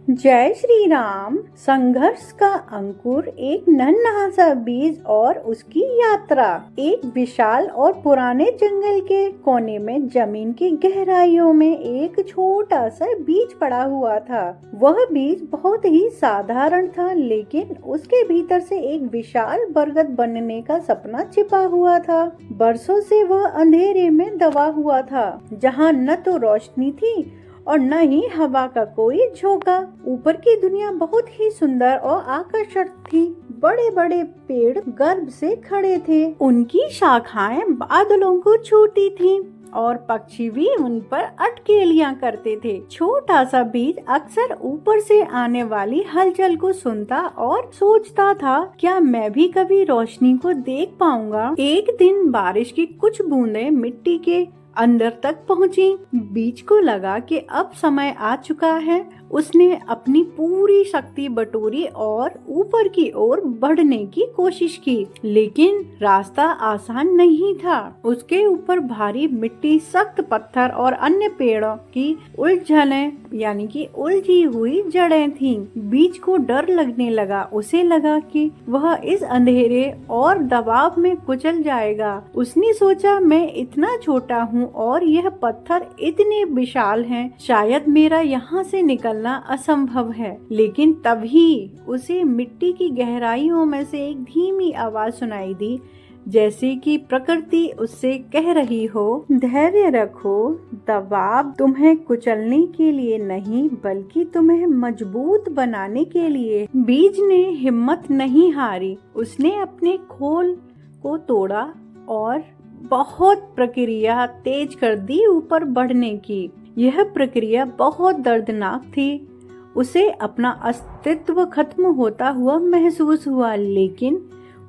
जय श्री राम। संघर्ष का अंकुर, एक नन्हा सा बीज और उसकी यात्रा। एक विशाल और पुराने जंगल के कोने में जमीन की गहराइयों में एक छोटा सा बीज पड़ा हुआ था। वह बीज बहुत ही साधारण था, लेकिन उसके भीतर से एक विशाल बरगद बनने का सपना छिपा हुआ था। बरसों से वह अंधेरे में दबा हुआ था, जहाँ न तो रोशनी थी और न ही हवा का कोई झोंका। ऊपर की दुनिया बहुत ही सुंदर और आकर्षक थी। बड़े बड़े पेड़ गर्व से खड़े थे, उनकी शाखाएं बादलों को छूती थीं और पक्षी भी उन पर अटकेलियां करते थे। छोटा सा बीज अक्सर ऊपर से आने वाली हलचल को सुनता और सोचता था, क्या मैं भी कभी रोशनी को देख पाऊंगा। एक दिन बारिश की कुछ बूंदें मिट्टी के अंदर तक पहुंची। बीज को लगा कि अब समय आ चुका है। उसने अपनी पूरी शक्ति बटोरी और ऊपर की ओर बढ़ने की कोशिश की, लेकिन रास्ता आसान नहीं था। उसके ऊपर भारी मिट्टी, सख्त पत्थर और अन्य पेड़ों की उलझनें यानी कि उलझी हुई जड़ें थीं। बीज को डर लगने लगा। उसे लगा कि वह इस अंधेरे और दबाव में कुचल जाएगा। उसने सोचा, मैं इतना छोटा हूँ और यह पत्थर इतने विशाल हैं, शायद मेरा यहाँ से निकलना असंभव है। लेकिन तभी उसे मिट्टी की गहराइयों में से एक धीमी आवाज सुनाई दी, जैसे कि प्रकृति उससे कह रही हो, धैर्य रखो, दबाव तुम्हें कुचलने के लिए नहीं बल्कि तुम्हें मजबूत बनाने के लिए। बीज ने हिम्मत नहीं हारी। उसने अपने खोल को तोड़ा और बहुत प्रक्रिया तेज कर दी ऊपर बढ़ने की। यह प्रक्रिया बहुत दर्दनाक थी। उसे अपना अस्तित्व खत्म होता हुआ महसूस हुआ, लेकिन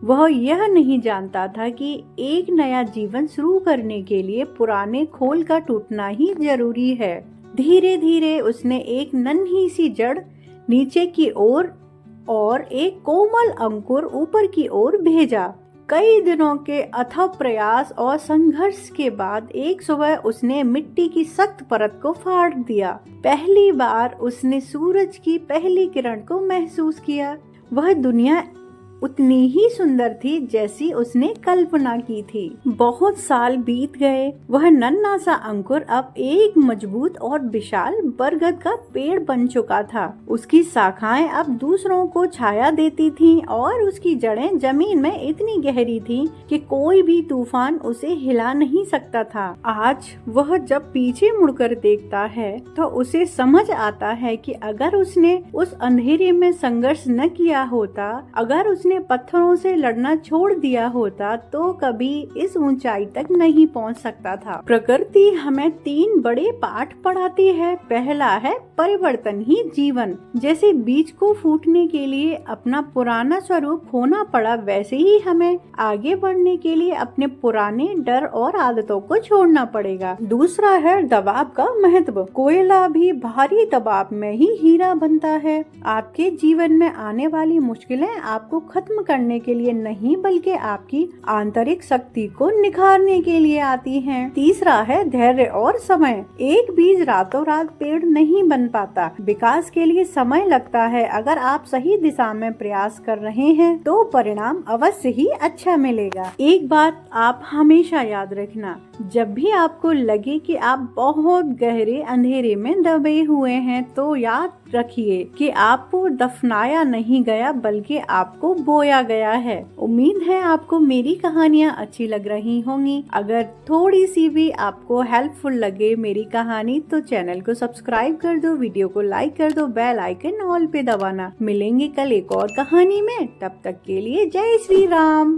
वह यह नहीं जानता था कि एक नया जीवन शुरू करने के लिए पुराने खोल का टूटना ही जरूरी है। धीरे धीरे उसने एक नन्ही सी जड़ नीचे की ओर और एक कोमल अंकुर ऊपर की ओर भेजा। कई दिनों के अथक प्रयास और संघर्ष के बाद एक सुबह उसने मिट्टी की सख्त परत को फाड़ दिया। पहली बार उसने सूरज की पहली किरण को महसूस किया। वह दुनिया उतनी ही सुंदर थी जैसी उसने कल्पना की थी। बहुत साल बीत गए। वह नन्हा सा अंकुर अब एक मजबूत और विशाल बरगद का पेड़ बन चुका था। उसकी शाखाएं अब दूसरों को छाया देती थीं और उसकी जड़ें जमीन में इतनी गहरी थीं कि कोई भी तूफान उसे हिला नहीं सकता था। आज वह जब पीछे मुड़कर देखता है तो उसे समझ आता है कि अगर उसने उस अंधेरे में संघर्ष न किया होता, अगर उसने पत्थरों से लड़ना छोड़ दिया होता, तो कभी इस ऊंचाई तक नहीं पहुंच सकता था। प्रकृति हमें 3 बड़े पाठ पढ़ाती है। पहला है परिवर्तन ही जीवन। जैसे बीज को फूटने के लिए अपना पुराना स्वरूप खोना पड़ा, वैसे ही हमें आगे बढ़ने के लिए अपने पुराने डर और आदतों को छोड़ना पड़ेगा। दूसरा है दबाव का महत्व। कोयला भी भारी दबाव में ही हीरा बनता है। आपके जीवन में आने वाली मुश्किलें आपको खत्म करने के लिए नहीं बल्कि आपकी आंतरिक शक्ति को निखारने के लिए आती हैं। तीसरा है धैर्य और समय। एक बीज रातों रात पेड़ नहीं बन पाता। विकास के लिए समय लगता है। अगर आप सही दिशा में प्रयास कर रहे हैं तो परिणाम अवश्य ही अच्छा मिलेगा। एक बात आप हमेशा याद रखना, जब भी आपको लगे कि आप बहुत गहरे अंधेरे में दबे हुए हैं, तो याद रखिए कि आपको दफनाया नहीं गया बल्कि आपको बोया गया है। उम्मीद है आपको मेरी कहानियाँ अच्छी लग रही होंगी। अगर थोड़ी सी भी आपको हेल्पफुल लगे मेरी कहानी तो चैनल को सब्सक्राइब कर दो, वीडियो को लाइक कर दो, बेल आइकन ऑल पे दबाना। मिलेंगे कल एक और कहानी में। तब तक के लिए जय श्री राम।